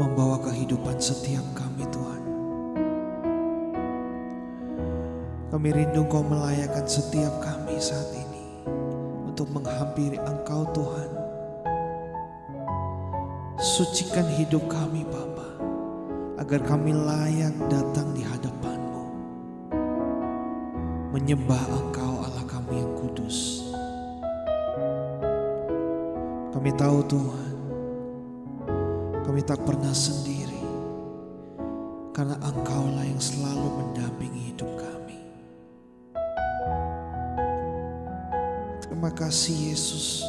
membawa kehidupan setiap kami Tuhan. Kami rindu Engkau melayakan setiap kami saat ini untuk menghampiri Engkau Tuhan. Sucikan hidup kami Bapa, agar kami layak datang di hadapan-Mu, menyembah Engkau Allah kami yang kudus. Kami tahu Tuhan, kami tak pernah sendiri, karena Engkau-lah yang selalu mendampingi hidup kami. Terima kasih Yesus.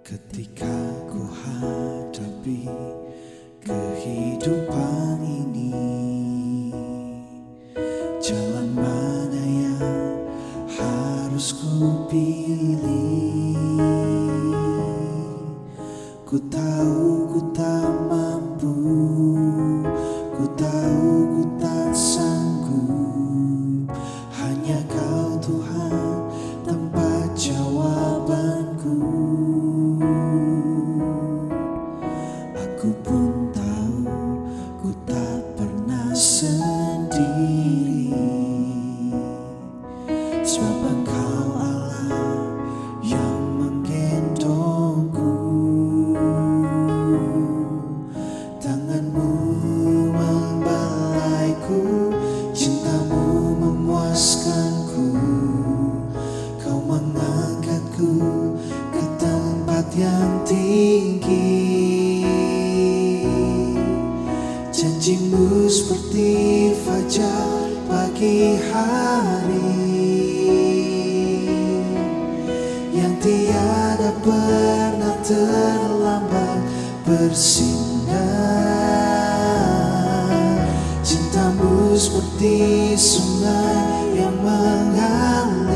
Ketika ku hadapi kehidupan ini, jalan mana yang harus ku pilih? Ku tahu ku tak mampu, ku tahu ku tak sanggup. Hanya Kau Tuhan tempat jawabanku. Aku pun tahu ku tak pernah sendiri, sebab Engkau Allah yang menggendongku. Tangan-Mu membelaiku, cinta-Mu memuaskanku. Kau mengangkatku ke tempat yang tinggi. Janji-Mu seperti fajar pagi hari, yang tiada pernah terlambat bersinar. Cinta-Mu seperti sungai yang mengalir,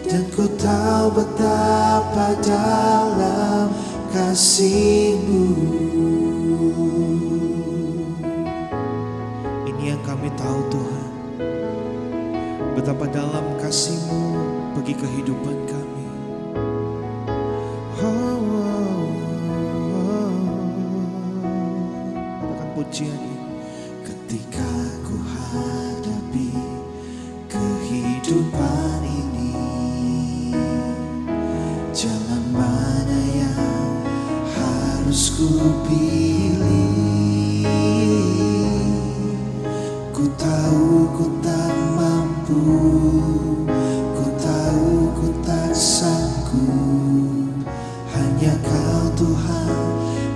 dan ku tahu betapa dalam kasih-Mu. Ini yang kami tahu Tuhan, betapa dalam kasih-Mu bagi kehidupan kami. Katakan pujian ini. Ketika ku hadapi kehidupan ini, jalan mana yang harus ku pilih? Ku tahu ku tak mampu, ku tahu ku tak sanggup. Hanya Kau Tuhan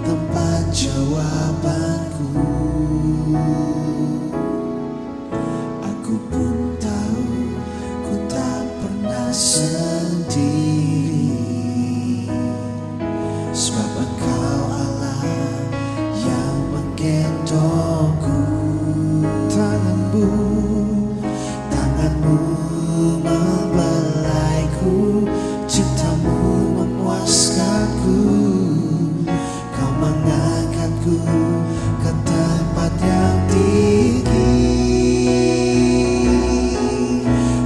tempat jawabanku. Aku pun tahu ku tak pernah sendiri, sebab Engkau Allah yang menggendongku. Tangan-Mu membelaiku, cinta-Mu memuaskanku. Kau mengangkatku ke tempat yang tinggi.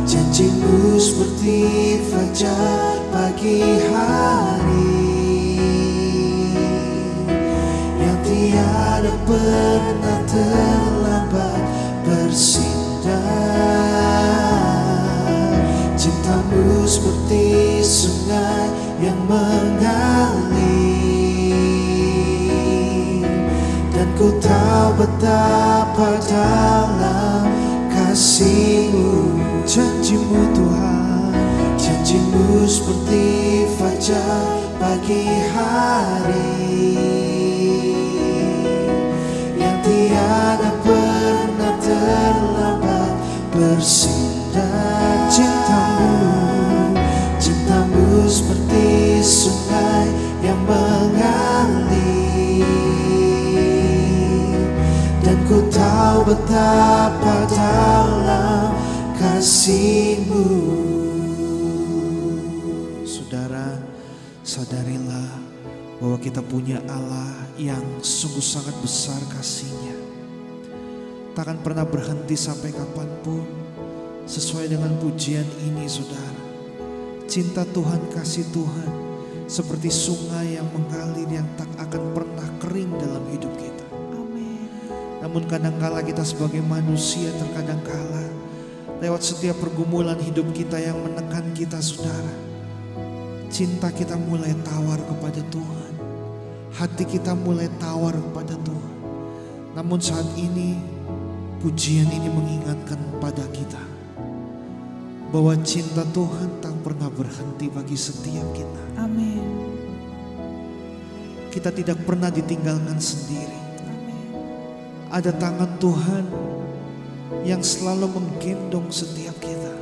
Janji-Mu seperti fajar pagi hari, yang tiada pernah terlambat bersinar. Cinta-Mu seperti sungai yang mengalir, dan ku tahu betapa dalam kasih-Mu. Janji-Mu Tuhan, janji-Mu seperti fajar pagi hari, yang tiada pernah terlambat bersinar. Cinta-Mu seperti sungai yang mengalir, dan ku tahu betapa dalam kasih-Mu. Saudara, sadarilah bahwa kita punya Allah yang sungguh sangat besar kasih-Nya. takkan pernah berhenti sampai kapanpun. Sesuai dengan pujian ini saudara, cinta Tuhan, kasih Tuhan seperti sungai yang mengalir yang tak akan pernah kering dalam hidup kita. Amin. Namun kadangkala kita sebagai manusia terkadang kala lewat setiap pergumulan hidup kita yang menekan kita saudara, cinta kita mulai tawar kepada Tuhan, hati kita mulai tawar kepada Tuhan. Namun saat ini pujian ini mengingatkan pada kita bahwa cinta Tuhan tak pernah berhenti bagi setiap kita. Amin. Kita tidak pernah ditinggalkan sendiri. Amin. Ada tangan Tuhan yang selalu menggendong setiap kita.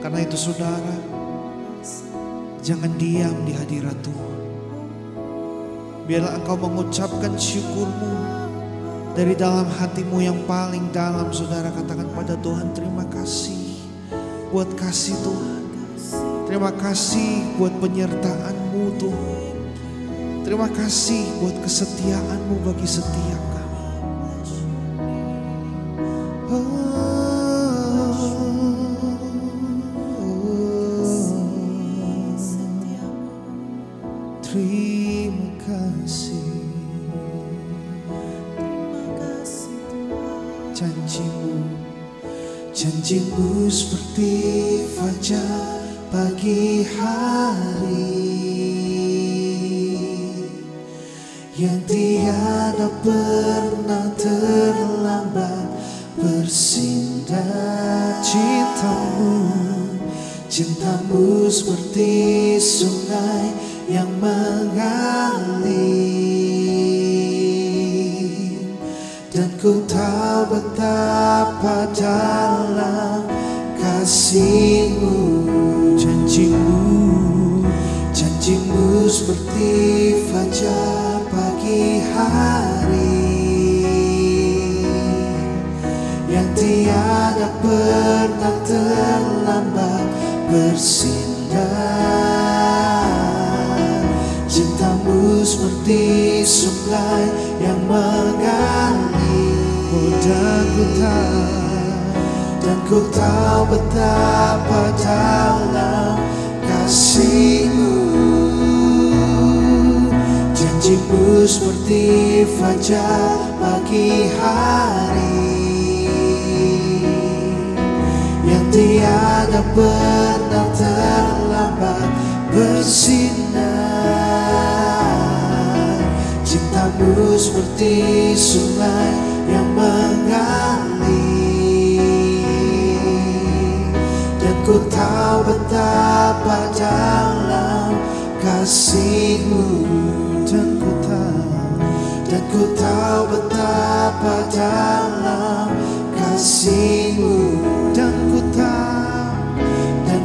Karena itu saudara, jangan diam di hadirat Tuhan. Biarlah engkau mengucapkan syukurmu dari dalam hatimu yang paling dalam. Saudara, katakan pada Tuhan, terima kasih buat kasih Tuhan. Terima kasih buat penyertaan-Mu Tuhan. Terima kasih buat kesetiaan-Mu bagi setiap kami. Terima kasih. Janji-Mu seperti fajar pagi hari yang tiada pernah terlambat bersinar. Cinta-Mu seperti sungai yang mengalir, dan ku tahu betapa dalam kasih-Mu. Janji-Mu seperti fajar pagi hari yang tiada pernah terlambat bersinar. Cinta-Mu seperti sungai yang mengalir, dan ku tahu betapa dalam kasih-Mu. Janji-Mu seperti fajar pagi hari yang tiada pernah terlambat bersinar. Cinta-Mu seperti sungai yang mengalir, dan ku tahu betapa dalam kasih-Mu. Dan ku tahu betapa dalam kasih-Mu. Dan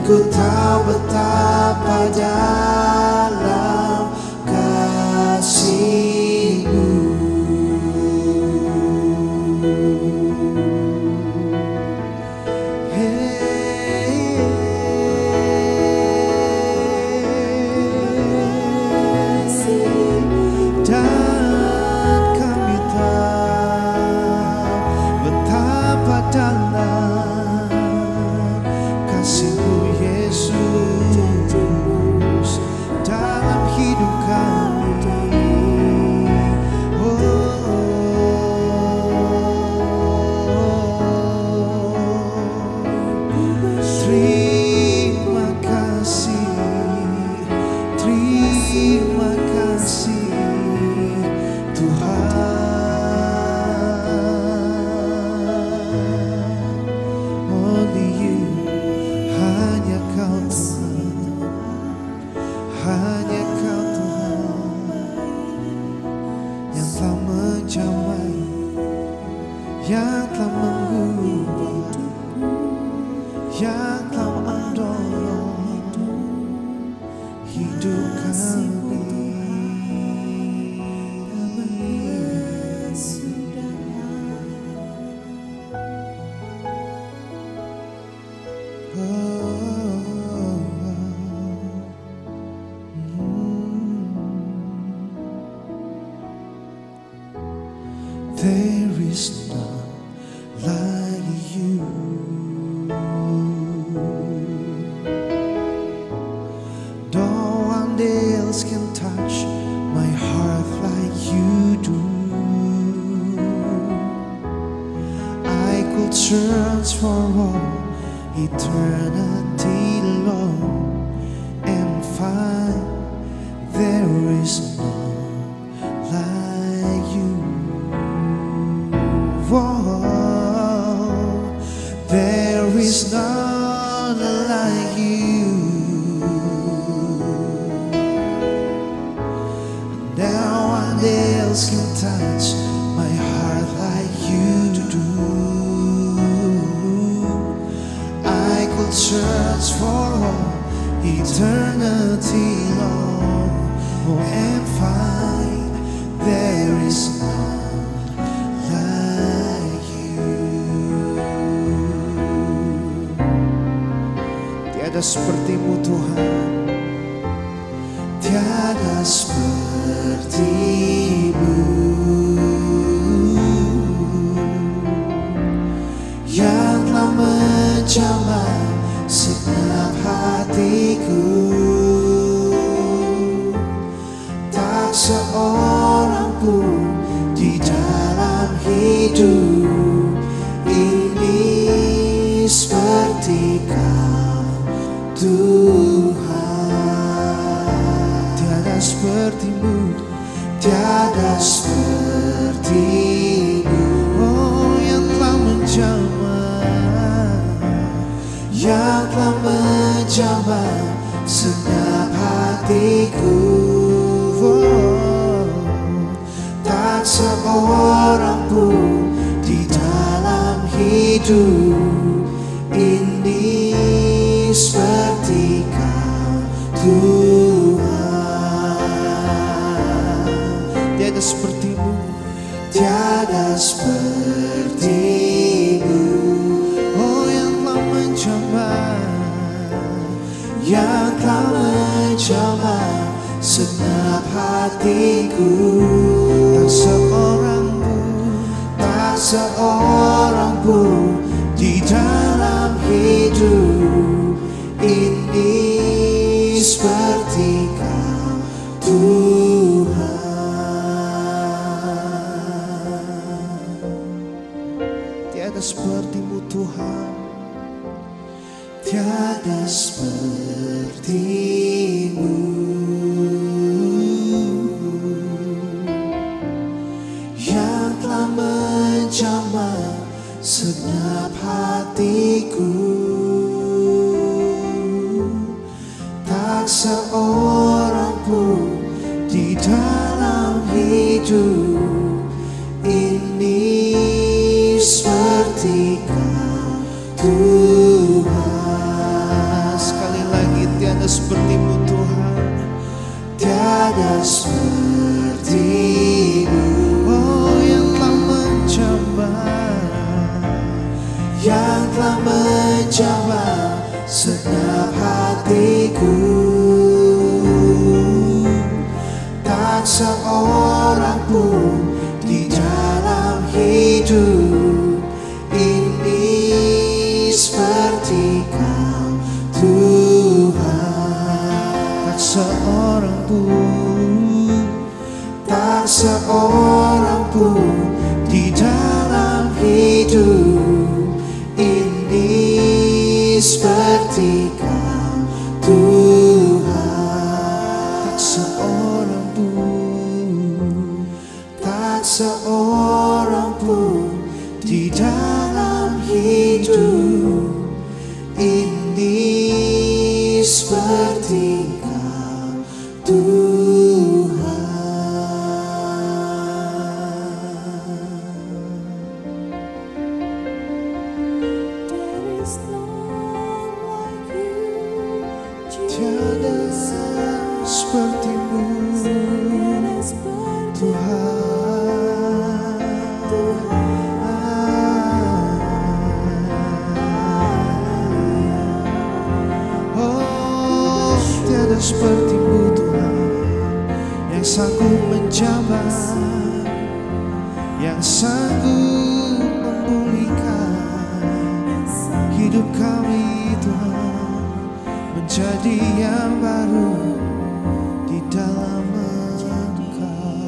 ku tahu betapa dalam kasih-Mu. Yang telah mengubah, yang telah mendorong hidup kami. There is none like you. No one else can touch my heart like you do. I could search for all eternity long and find there is none like you. Oh, there is none like you. No one else can touch my heart like you do. I could search for all eternity long and find there is none like you. Tiada sepertimu Tuhan, tiada sepertimu yang telah menjamah segenap hatiku. Tak seorang pun di dalam hidup ini seperti Kau Tuhan. Tiada sepertimu, tiada sepertimu, oh yang telah menjamah, yang telah menjamah segenap hatiku. Oh, tak seorang pun di dalam hidup ini seperti Kau Tuhan. Tiada sepertimu, tiada sepertimu, oh yang telah menjamah, yang telah menjamah segenap hatiku. Tak seorang pun, tak seorang pun di dalam hidup ini seperti Kau Tuhan. Tiada sepertimu Tuhan, tiada sepertimu yang telah menjamah segenap hatiku. Tak seorang pun di dalam hidup ini seperti Kau Tuhan. Sekali lagi, tiada sepertimu Tuhan, tiada sepertimu, oh yang telah menjamah, yang telah menjamah segenap hatiku. Tak seorang pun di dalam hidup ini seperti Kau Tuhan. Tak seorang pun, tak seorang pun di dalam hidup ini seperti Kau Tuhan. Tak seorang pun, tak seorang pun di dalam hidup ini seperti Kau Tuhan. Tiada sepertimu Tuhan. Oh, tiada sepertimu Tuhan, yang sanggup menjamah, yang sanggup memulihkan. hidup kami Tuhan menjadi yang baru di dalam Engkau.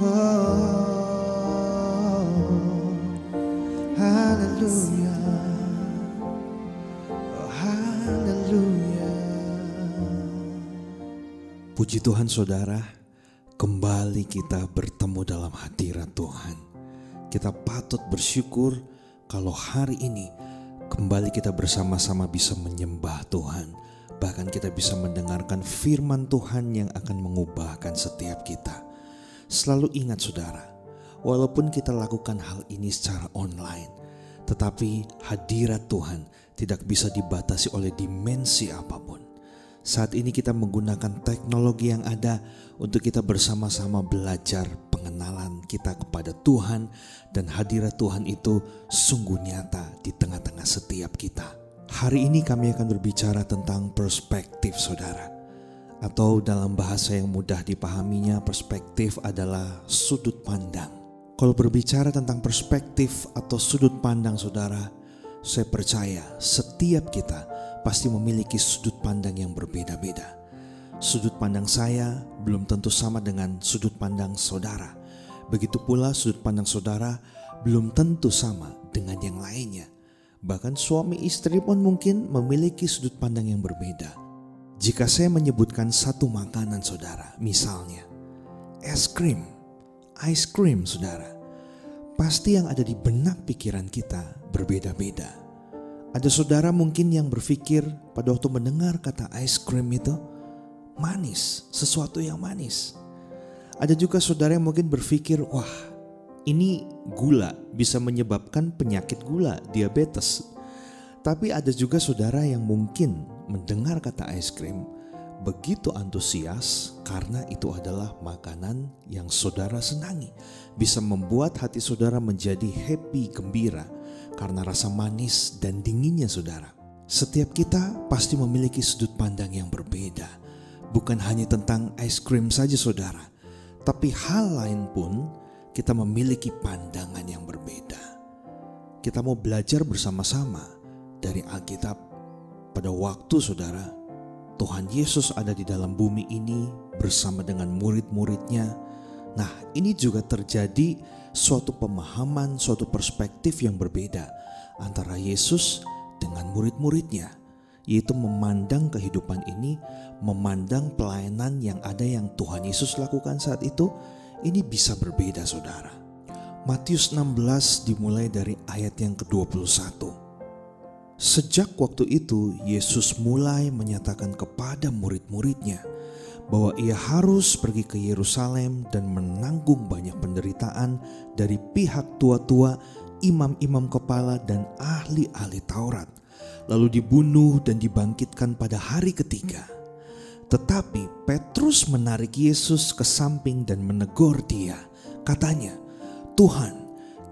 Oh, haleluya, oh, haleluya. Puji Tuhan saudara, kembali kita bertemu dalam hadirat Tuhan. Kita patut bersyukur kalau hari ini kembali kita bersama-sama bisa menyembah Tuhan. Bahkan kita bisa mendengarkan firman Tuhan yang akan mengubahkan setiap kita. Selalu ingat saudara, walaupun kita lakukan hal ini secara online, tetapi hadirat Tuhan tidak bisa dibatasi oleh dimensi apapun. Saat ini kita menggunakan teknologi yang ada untuk kita bersama-sama belajar pengenalan kita kepada Tuhan, dan hadirat Tuhan itu sungguh nyata di tengah-tengah setiap kita. Hari ini kami akan berbicara tentang perspektif saudara, atau dalam bahasa yang mudah dipahaminya, perspektif adalah sudut pandang. Kalau berbicara tentang perspektif atau sudut pandang saudara, saya percaya setiap kita pasti memiliki sudut pandang yang berbeda-beda. Sudut pandang saya belum tentu sama dengan sudut pandang saudara. Begitu pula sudut pandang saudara belum tentu sama dengan yang lainnya. Bahkan suami istri pun mungkin memiliki sudut pandang yang berbeda. Jika saya menyebutkan satu makanan saudara, misalnya es krim, ice cream saudara, pasti yang ada di benak pikiran kita berbeda-beda. Ada saudara mungkin yang berpikir pada waktu mendengar kata ice cream itu manis, sesuatu yang manis. Ada juga saudara yang mungkin berpikir, wah ini gula, bisa menyebabkan penyakit gula, diabetes. Tapi ada juga saudara yang mungkin mendengar kata ice cream begitu antusias karena itu adalah makanan yang saudara senangi. Bisa membuat hati saudara menjadi happy, gembira karena rasa manis dan dinginnya saudara. Setiap kita pasti memiliki sudut pandang yang berbeda. Bukan hanya tentang ice cream saja saudara, tapi hal lain pun kita memiliki pandangan yang berbeda. Kita mau belajar bersama-sama dari Alkitab. Pada waktu saudara, Tuhan Yesus ada di dalam bumi ini bersama dengan murid-muridnya. Nah, ini juga terjadi suatu pemahaman, suatu perspektif yang berbeda antara Yesus dengan murid-muridnya, yaitu memandang kehidupan ini, memandang pelayanan yang ada yang Tuhan Yesus lakukan saat itu, ini bisa berbeda saudara. Matius 16 dimulai dari ayat yang ke-21. Sejak waktu itu Yesus mulai menyatakan kepada murid-muridnya bahwa ia harus pergi ke Yerusalem dan menanggung banyak penderitaan dari pihak tua-tua, imam-imam kepala dan ahli-ahli Taurat, lalu dibunuh dan dibangkitkan pada hari ketiga. Tetapi Petrus menarik Yesus ke samping dan menegur dia. Katanya, "Tuhan,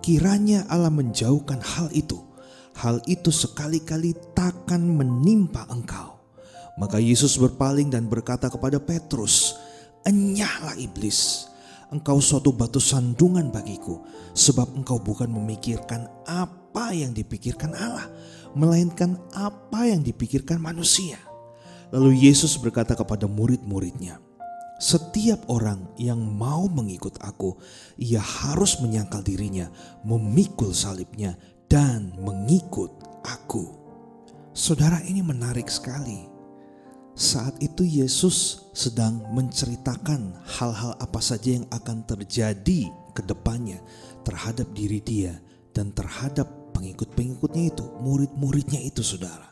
kiranya Allah menjauhkan hal itu. Hal itu sekali-kali takkan menimpa engkau." Maka Yesus berpaling dan berkata kepada Petrus, "Enyahlah iblis, engkau suatu batu sandungan bagiku, sebab engkau bukan memikirkan apa yang dipikirkan Allah, melainkan apa yang dipikirkan manusia." Lalu Yesus berkata kepada murid-muridnya, "Setiap orang yang mau mengikut aku, ia harus menyangkal dirinya, memikul salibnya, dan mengikut aku." Saudara, ini menarik sekali. Saat itu Yesus sedang menceritakan hal-hal apa saja yang akan terjadi ke depannya terhadap diri dia dan terhadap pengikut-pengikutnya itu, murid-muridnya itu saudara.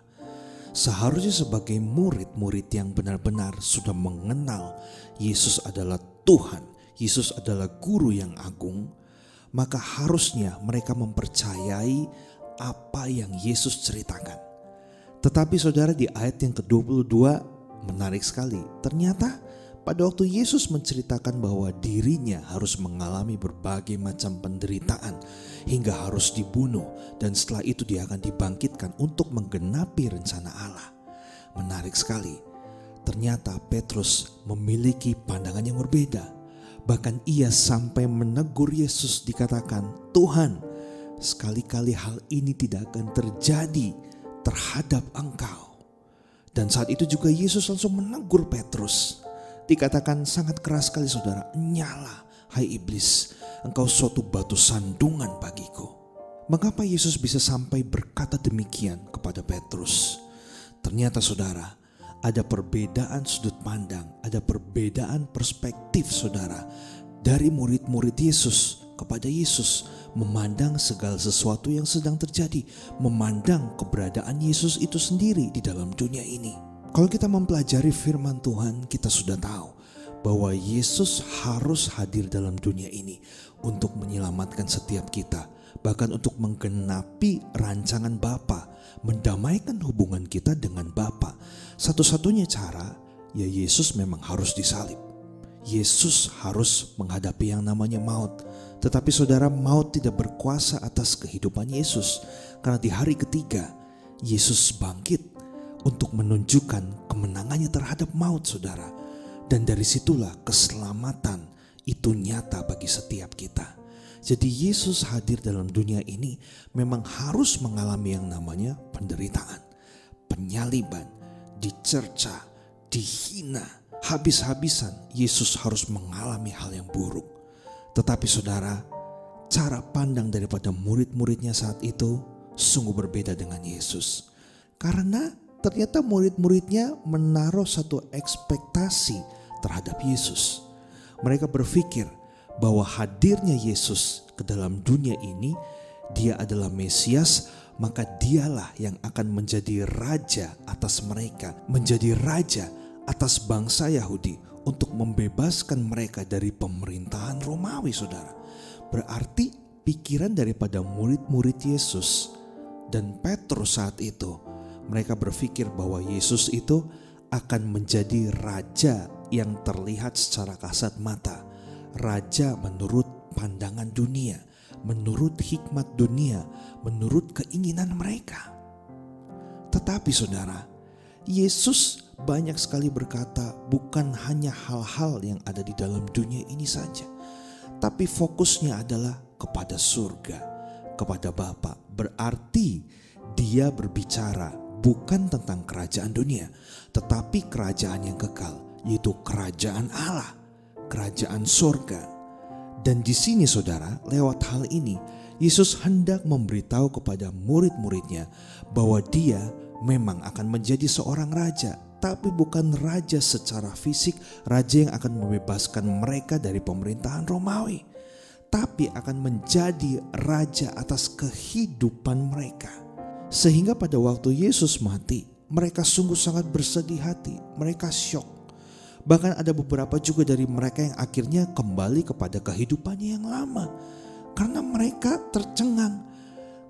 Seharusnya sebagai murid-murid yang benar-benar sudah mengenal Yesus adalah Tuhan, Yesus adalah Guru yang agung, maka harusnya mereka mempercayai apa yang Yesus ceritakan. Tetapi saudara, di ayat yang ke-22 menarik sekali. Ternyata pada waktu Yesus menceritakan bahwa dirinya harus mengalami berbagai macam penderitaan hingga harus dibunuh, dan setelah itu dia akan dibangkitkan untuk menggenapi rencana Allah. Menarik sekali. Ternyata Petrus memiliki pandangan yang berbeda. Bahkan ia sampai menegur Yesus, dikatakan, "Tuhan, sekali-kali hal ini tidak akan terjadi terhadap engkau. Dan saat itu juga Yesus langsung menegur Petrus. Dikatakan sangat keras sekali saudara, nyala hai iblis, engkau suatu batu sandungan bagiku. Mengapa Yesus bisa sampai berkata demikian kepada Petrus? Ternyata saudara, ada perbedaan sudut pandang, ada perbedaan perspektif saudara dari murid-murid Yesus kepada Yesus, memandang segala sesuatu yang sedang terjadi, memandang keberadaan Yesus itu sendiri di dalam dunia ini. Kalau kita mempelajari firman Tuhan, kita sudah tahu bahwa Yesus harus hadir dalam dunia ini untuk menyelamatkan setiap kita, bahkan untuk menggenapi rancangan Bapa, mendamaikan hubungan kita dengan Bapa. Satu-satunya cara, ya Yesus memang harus disalib. Yesus harus menghadapi yang namanya maut. Tetapi saudara, maut tidak berkuasa atas kehidupan Yesus. Karena di hari ketiga, Yesus bangkit untuk menunjukkan kemenangannya terhadap maut saudara. Dan dari situlah keselamatan itu nyata bagi setiap kita. Jadi Yesus hadir dalam dunia ini memang harus mengalami yang namanya penderitaan, penyaliban, dicerca, dihina, habis-habisan. Yesus harus mengalami hal yang buruk. Tetapi saudara, cara pandang daripada murid-muridnya saat itu sungguh berbeda dengan Yesus. Karena ternyata murid-muridnya menaruh satu ekspektasi terhadap Yesus. Mereka berpikir bahwa hadirnya Yesus ke dalam dunia ini, dia adalah Mesias, maka dialah yang akan menjadi raja atas mereka, menjadi raja atas bangsa Yahudi untuk membebaskan mereka dari pemerintahan Romawi saudara. Berarti pikiran daripada murid-murid Yesus dan Petrus saat itu, mereka berpikir bahwa Yesus itu akan menjadi raja yang terlihat secara kasat mata, raja menurut pandangan dunia, menurut hikmat dunia, menurut keinginan mereka. Tetapi saudara, Yesus banyak sekali berkata bukan hanya hal-hal yang ada di dalam dunia ini saja, tapi fokusnya adalah kepada surga, kepada Bapa. Berarti dia berbicara bukan tentang kerajaan dunia, tetapi kerajaan yang kekal, yaitu kerajaan Allah, kerajaan surga. Dan di sini saudara, lewat hal ini Yesus hendak memberitahu kepada murid-muridnya bahwa dia memang akan menjadi seorang raja, tapi bukan raja secara fisik, raja yang akan membebaskan mereka dari pemerintahan Romawi, tapi akan menjadi raja atas kehidupan mereka. Sehingga pada waktu Yesus mati, mereka sungguh sangat bersedih hati, mereka syok. Bahkan ada beberapa juga dari mereka yang akhirnya kembali kepada kehidupannya yang lama, karena mereka tercengang.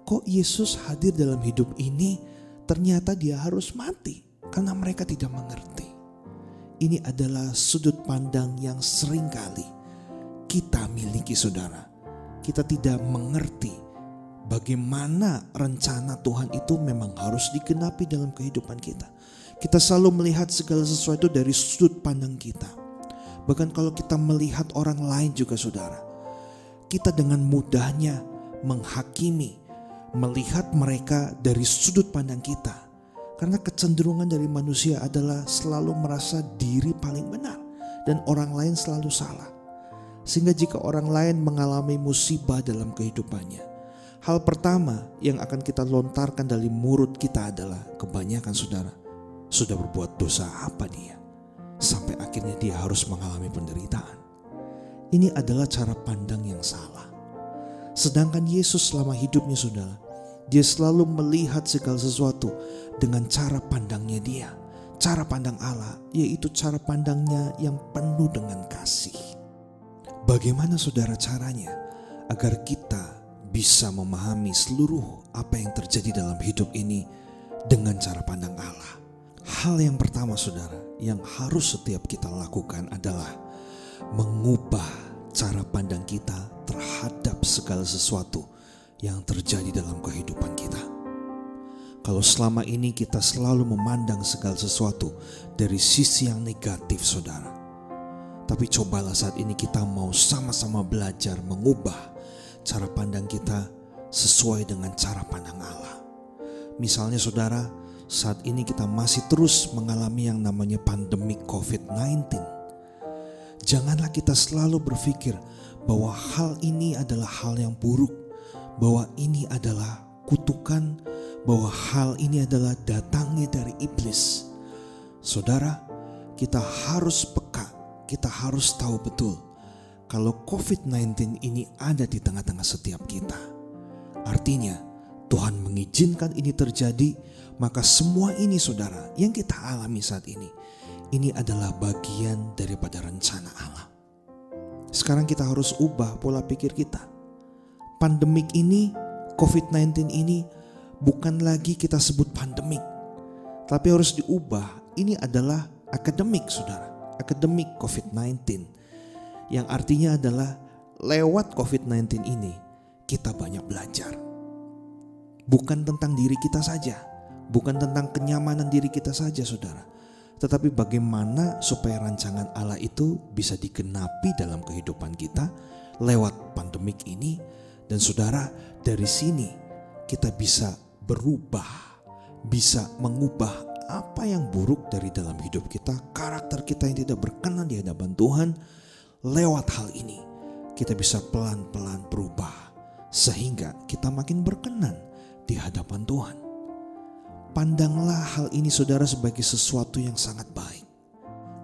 Kok Yesus hadir dalam hidup ini? Ternyata dia harus mati, karena mereka tidak mengerti. Ini adalah sudut pandang yang seringkali kita miliki saudara. Kita tidak mengerti bagaimana rencana Tuhan itu memang harus digenapi dalam kehidupan kita. Kita selalu melihat segala sesuatu dari sudut pandang kita. Bahkan kalau kita melihat orang lain juga saudara, kita dengan mudahnya menghakimi, melihat mereka dari sudut pandang kita. Karena kecenderungan dari manusia adalah selalu merasa diri paling benar dan orang lain selalu salah. Sehingga jika orang lain mengalami musibah dalam kehidupannya, hal pertama yang akan kita lontarkan dari mulut kita adalah, kebanyakan saudara, sudah berbuat dosa apa dia sampai akhirnya dia harus mengalami penderitaan. Ini adalah cara pandang yang salah. Sedangkan Yesus selama hidupnya saudara, dia selalu melihat segala sesuatu dengan cara pandangnya dia. Cara pandang Allah, yaitu cara pandangnya yang penuh dengan kasih. Bagaimana saudara caranya agar kita bisa memahami seluruh apa yang terjadi dalam hidup ini dengan cara pandang Allah? Hal yang pertama saudara yang harus setiap kita lakukan adalah mengubah cara pandang kita terhadap segala sesuatu yang terjadi dalam kehidupan kita. Kalau selama ini kita selalu memandang segala sesuatu dari sisi yang negatif saudara, tapi cobalah saat ini kita mau sama-sama belajar mengubah cara pandang kita sesuai dengan cara pandang Allah. Misalnya saudara, saat ini kita masih terus mengalami yang namanya pandemi COVID-19. Janganlah kita selalu berpikir bahwa hal ini adalah hal yang buruk, bahwa ini adalah kutukan, bahwa hal ini adalah datangnya dari iblis. Saudara, kita harus peka, kita harus tahu betul kalau COVID-19 ini ada di tengah-tengah setiap kita. Artinya Tuhan mengizinkan ini terjadi, maka semua ini saudara yang kita alami saat ini adalah bagian daripada rencana Allah. Sekarang kita harus ubah pola pikir kita. Pandemik ini, COVID-19 ini bukan lagi kita sebut pandemik, tapi harus diubah. Ini adalah akademik saudara, akademik COVID-19. Yang artinya adalah lewat COVID-19 ini kita banyak belajar. Bukan tentang diri kita saja, bukan tentang kenyamanan diri kita saja saudara, tetapi bagaimana supaya rancangan Allah itu bisa digenapi dalam kehidupan kita lewat pandemik ini. Dan saudara, dari sini kita bisa berubah, bisa mengubah apa yang buruk dari dalam hidup kita, karakter kita yang tidak berkenan di hadapan Tuhan. Lewat hal ini kita bisa pelan-pelan berubah sehingga kita makin berkenan di hadapan Tuhan. Pandanglah hal ini saudara sebagai sesuatu yang sangat baik.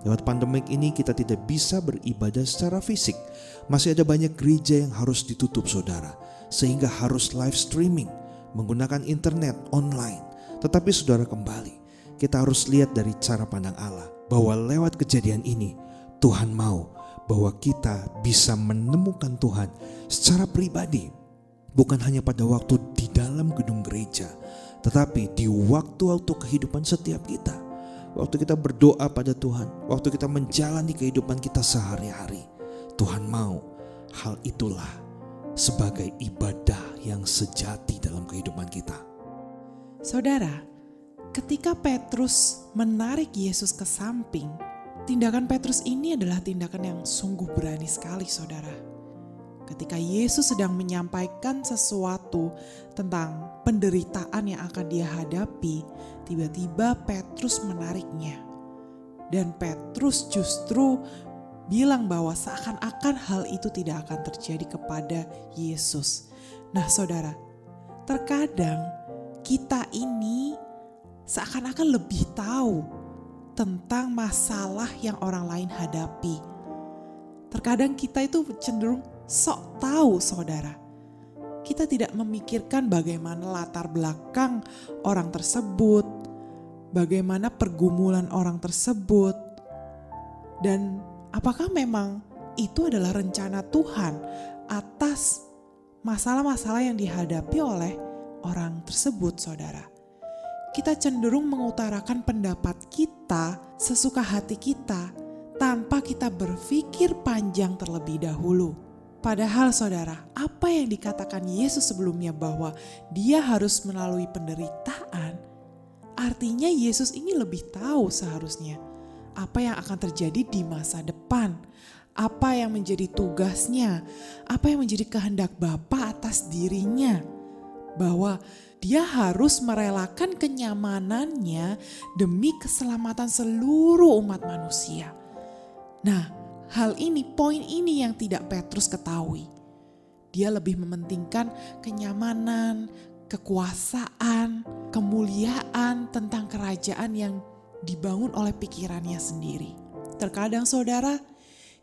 Lewat pandemik ini kita tidak bisa beribadah secara fisik. Masih ada banyak gereja yang harus ditutup saudara, sehingga harus live streaming menggunakan internet online. Tetapi saudara, kembali kita harus lihat dari cara pandang Allah, bahwa lewat kejadian ini Tuhan mau bahwa kita bisa menemukan Tuhan secara pribadi, bukan hanya pada waktu di dalam gedung gereja, tetapi di waktu-waktu kehidupan setiap kita. Waktu kita berdoa pada Tuhan, waktu kita menjalani kehidupan kita sehari-hari, Tuhan mau hal itulah sebagai ibadah yang sejati dalam kehidupan kita. Saudara, ketika Petrus menarik Yesus ke samping, tindakan Petrus ini adalah tindakan yang sungguh berani sekali saudara. Ketika Yesus sedang menyampaikan sesuatu tentang penderitaan yang akan dia hadapi, tiba-tiba Petrus menariknya. Dan Petrus justru bilang bahwa seakan-akan hal itu tidak akan terjadi kepada Yesus. Nah saudara, terkadang kita ini seakan-akan lebih tahu tentang masalah yang orang lain hadapi. Terkadang kita itu cenderung sok tahu saudara. Kita tidak memikirkan bagaimana latar belakang orang tersebut, bagaimana pergumulan orang tersebut, dan apakah memang itu adalah rencana Tuhan atas masalah-masalah yang dihadapi oleh orang tersebut saudara. Kita cenderung mengutarakan pendapat kita sesuka hati kita tanpa kita berpikir panjang terlebih dahulu. Padahal saudara, apa yang dikatakan Yesus sebelumnya bahwa dia harus melalui penderitaan, artinya Yesus ini lebih tahu seharusnya apa yang akan terjadi di masa depan, apa yang menjadi tugasnya, apa yang menjadi kehendak Bapa atas dirinya, bahwa dia harus merelakan kenyamanannya demi keselamatan seluruh umat manusia. Nah, hal ini, poin ini yang tidak Petrus ketahui. Dia lebih mementingkan kenyamanan, kekuasaan, kemuliaan tentang kerajaan yang dibangun oleh pikirannya sendiri. Terkadang saudara,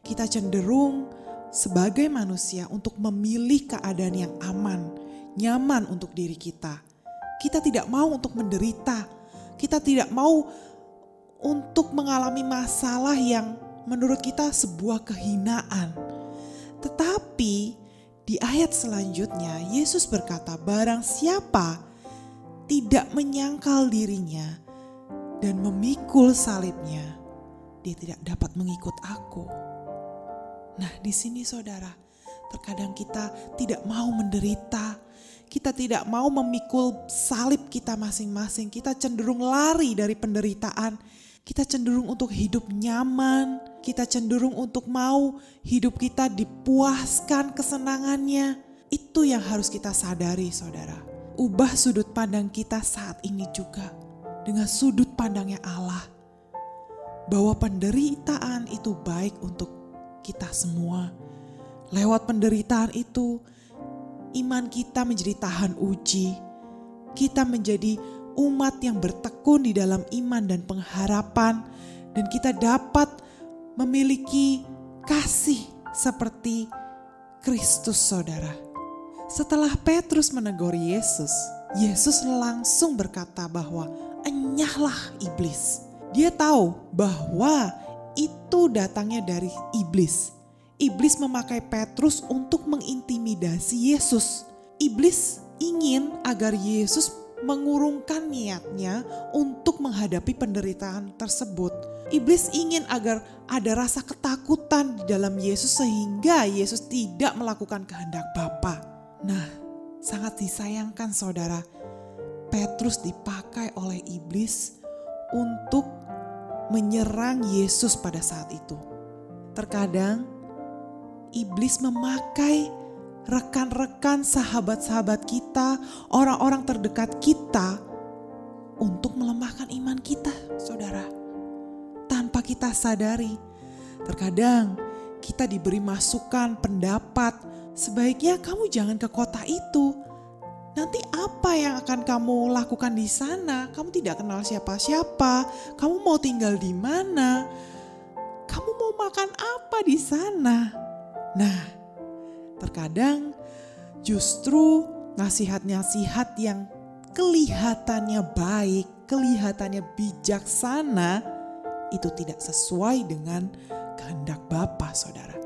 kita cenderung sebagai manusia untuk memilih keadaan yang aman, nyaman untuk diri kita. Kita tidak mau untuk menderita. Kita tidak mau untuk mengalami masalah yang menurut kita sebuah kehinaan. Tetapi di ayat selanjutnya Yesus berkata, barang siapa tidak menyangkal dirinya dan memikul salibnya, dia tidak dapat mengikut aku. Nah, di sini saudara, terkadang kita tidak mau menderita. Kita tidak mau memikul salib kita masing-masing. Kita cenderung lari dari penderitaan. Kita cenderung untuk hidup nyaman. Kita cenderung untuk mau hidup kita dipuaskan kesenangannya. Itu yang harus kita sadari, saudara. Ubah sudut pandang kita saat ini juga dengan sudut pandangnya Allah. Bahwa penderitaan itu baik untuk kita semua. Lewat penderitaan itu, iman kita menjadi tahan uji. Kita menjadi umat yang bertekun di dalam iman dan pengharapan. Dan kita dapat memiliki kasih seperti Kristus, saudara. Setelah Petrus menegur Yesus, Yesus langsung berkata bahwa enyahlah iblis. Dia tahu bahwa itu datangnya dari iblis. Iblis memakai Petrus untuk mengintimidasi Yesus. Iblis ingin agar Yesus mengurungkan niatnya untuk menghadapi penderitaan tersebut. Iblis ingin agar ada rasa ketakutan di dalam Yesus sehingga Yesus tidak melakukan kehendak Bapa. Nah, sangat disayangkan saudara, Petrus dipakai oleh iblis untuk menyerang Yesus pada saat itu. Terkadang iblis memakai rekan-rekan, sahabat-sahabat kita, orang-orang terdekat kita untuk melemahkan iman kita, saudara. Tanpa kita sadari, terkadang kita diberi masukan, pendapat, sebaiknya kamu jangan ke kota itu. Nanti apa yang akan kamu lakukan di sana? Kamu tidak kenal siapa-siapa. Kamu mau tinggal di mana? Kamu mau makan apa di sana? Nah, terkadang justru nasihat-nasihat yang kelihatannya baik, kelihatannya bijaksana, itu tidak sesuai dengan kehendak Bapa, saudara.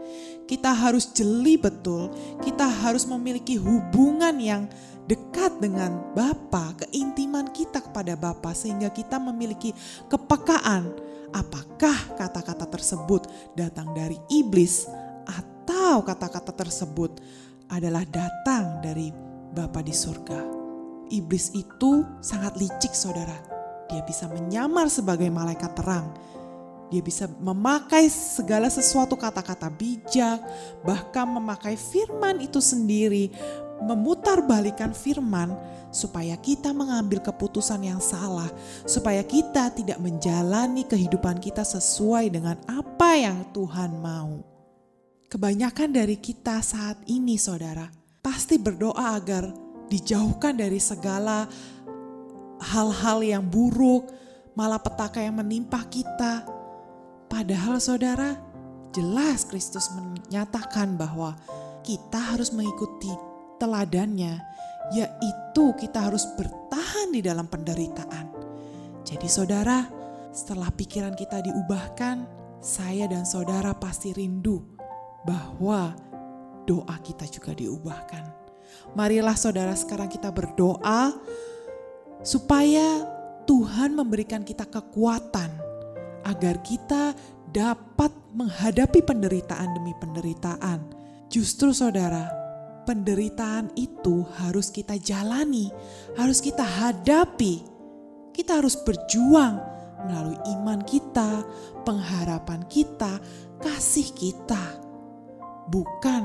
Kita harus jeli betul, kita harus memiliki hubungan yang dekat dengan Bapa, keintiman kita kepada Bapa, sehingga kita memiliki kepekaan apakah kata-kata tersebut datang dari iblis atau kata-kata tersebut adalah datang dari Bapa di surga. Iblis itu sangat licik, saudara. Dia bisa menyamar sebagai malaikat terang. Dia bisa memakai segala sesuatu kata-kata bijak, bahkan memakai firman itu sendiri, memutarbalikan firman supaya kita mengambil keputusan yang salah, supaya kita tidak menjalani kehidupan kita sesuai dengan apa yang Tuhan mau. Kebanyakan dari kita saat ini, saudara, pasti berdoa agar dijauhkan dari segala hal-hal yang buruk, malapetaka yang menimpa kita. Padahal saudara, jelas Kristus menyatakan bahwa kita harus mengikuti teladannya, yaitu kita harus bertahan di dalam penderitaan. Jadi saudara, setelah pikiran kita diubahkan, saya dan saudara pasti rindu bahwa doa kita juga diubahkan. Marilah saudara sekarang kita berdoa supaya Tuhan memberikan kita kekuatan agar kita dapat menghadapi penderitaan demi penderitaan. Justru saudara, penderitaan itu harus kita jalani, harus kita hadapi. Kita harus berjuang melalui iman kita, pengharapan kita, kasih kita. Bukan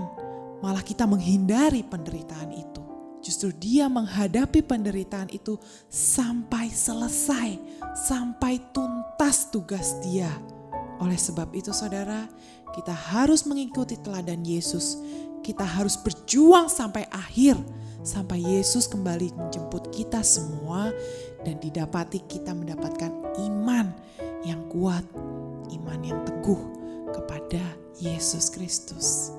malah kita menghindari penderitaan itu. Justru dia menghadapi penderitaan itu sampai selesai, sampai tuntas tugas dia. Oleh sebab itu saudara, kita harus mengikuti teladan Yesus. Kita harus berjuang sampai akhir, sampai Yesus kembali menjemput kita semua dan didapati kita mendapatkan iman yang kuat, iman yang teguh kepada Yesus Kristus.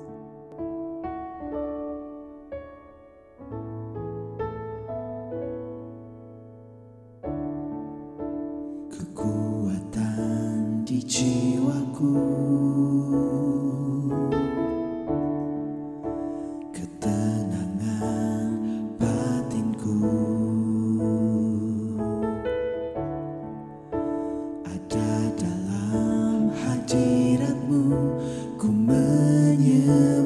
Kekuatan di jiwaku, ketenangan batinku, ada dalam hadirat-Mu, ku menyembah-Mu.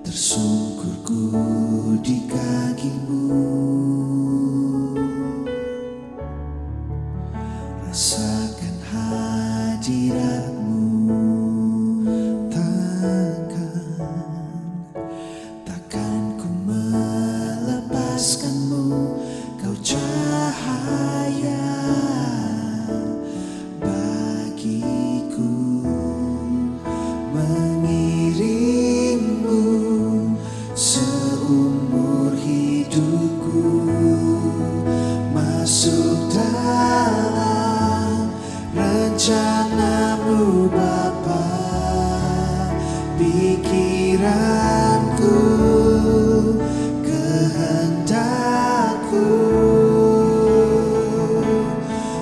Tersungkur ku di masuk dalam rencana-Mu Bapa. Pikiranku, kehendakku,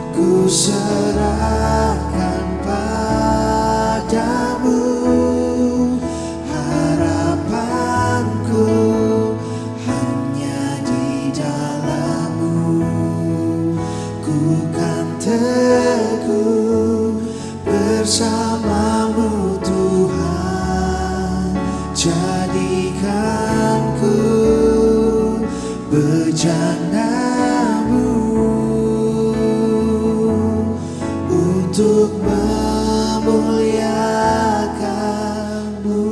ku serahkan padamu. Harapanku hanya di dalam-Mu. Ku kan teguh bersama-Mu Tuhan. Jadikanku bejana-Mu untuk memuliakan-Mu.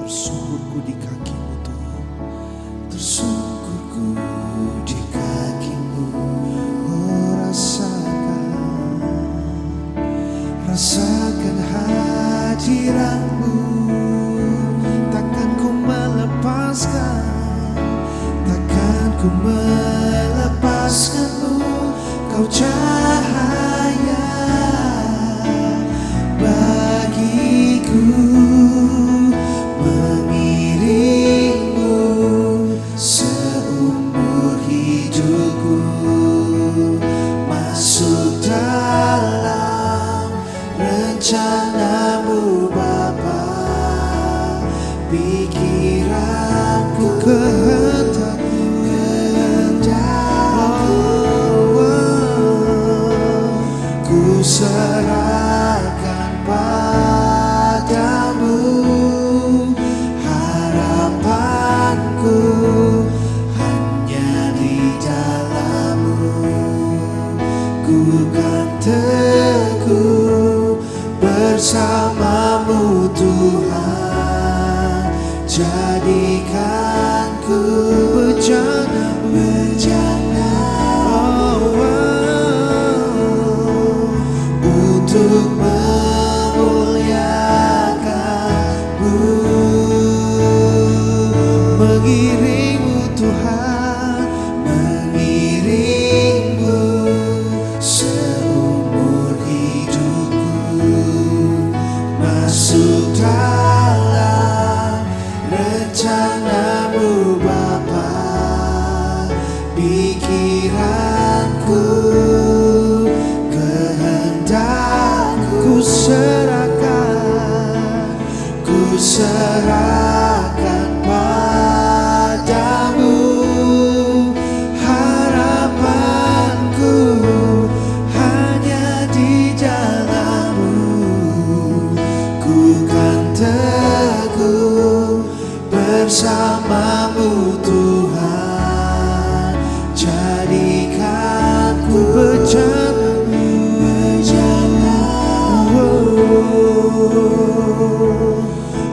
Tersungkurku di kaki-Mu Tuhan, tersungkurku di kaki-Mu. Oh, rasakan hadirat-Mu. Takkan ku melepaskan, takkan ku melepaskan-Mu. Kau cahaya bagiku, mengiringmu seumur hidupku. Masuk dalam rencana-Mu Bapa. Pikiranku, kehendakku, ku serahkan padamu. Harapanku hanya di dalam-Mu. Ku kan teguh bersama-Mu Tuhan. Jadikanku bejana-Mu, untuk memuliakan-Mu. Mengiring-Mu Tuhan, mengiring-Mu seumur hidupku. Masuk dalam rencana-Mu Bapa. Pikiranku, kehendakku, ku serahkan padamu. Harapanku hanya di dalam-Mu. Ku kan teguh bersama-Mu Tuhan. Jadikanku bejana-Mu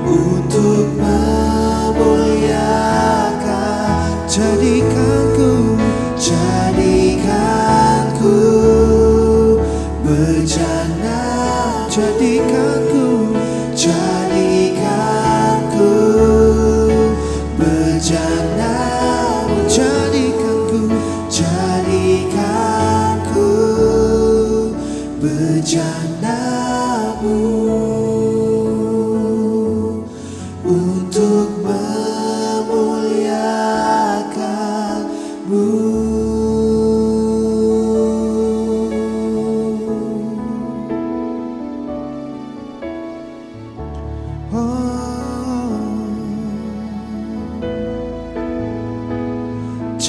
untuk memuliakan. Jadikanku bejana, jadikanku bejana, jadikanku bejana-Mu untuk memuliakan-Mu.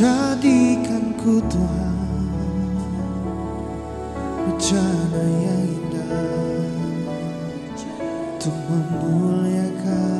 Jadikanku Tuhan bejana yang indah untuk memuliakan